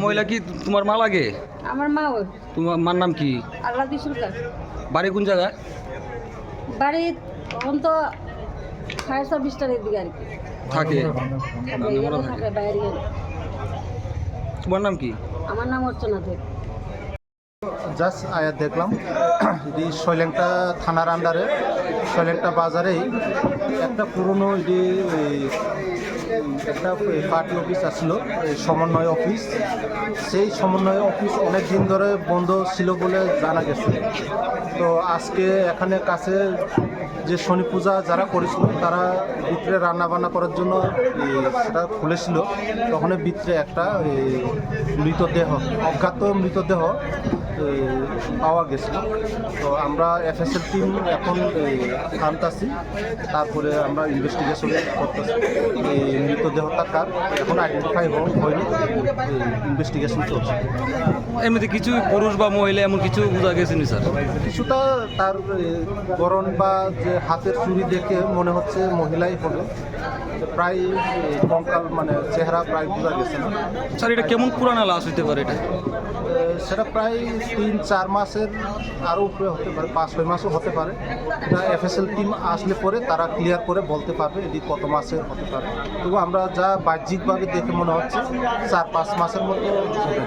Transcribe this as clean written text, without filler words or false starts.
মহিলা কি তোমার মা লাগে? আমার মা ওই তোমার মার নাম কি? আল্লাহ দিশুলকার বাড়ি কোন জায়গায়? বাড়ি তখন তো 26:30টার দিকে আর কি থাকে। থাকে বাইরে। তোমার নাম কি? আমার নাম অর্চনা দেব। জাস্ট আয়া দেখলাম এটি শৈলেংটা থানার আন্ডারে শৈলেংটা বাজারেই একটা পুরনো এটি একটা পার্টি অফিস আসলো, সমন্বয় অফিস। সেই সমন্বয় অফিস অনেক দিন ধরে বন্ধ ছিল বলে জানা গেছে। তো আজকে এখানে কাছে যে শনি পূজা যারা করেছিল তারা ভিতরে রান্না বান্না করার জন্য সেটা খুলেছিল। তখন ভিতরে একটা মৃতদেহ, অজ্ঞাত মৃতদেহ পাওয়া গেছিল। তো আমরা এফএসএল টিম এখন আনতাছি, তারপরে আমরা ইনভেস্টিগেশন করতেছি। এই মৃতদেহটা কার এখন আইডেন্টিফাই হয়নি, ইনভেস্টিগেশন চলছে। এমনিতে কিছু পুরুষ বা মহিলা এমন কিছু বোঝা গেছে নি স্যার? কিছুটা তার গড়ন বা যে হাতের চুড়ি দেখে মনে হচ্ছে মহিলাই হবে। প্রায় কঙ্কাল মানে চেহারা প্রায় বোঝা গেছে না। স্যার এটা কেমন পুরানা লাশ হইতে পারে এটা? সেটা প্রায় 3-4 মাসের আরও উপরে হতে পারে, 5-6 মাসও হতে পারে। এটা এফএসএল টিম আসলে পরে তারা ক্লিয়ার করে বলতে পারবে এটি কত মাসের হতে পারে। তবু আমরা যা বাহ্যিকভাবে দেখে মনে হচ্ছে 4-5 মাসের মতো হবে।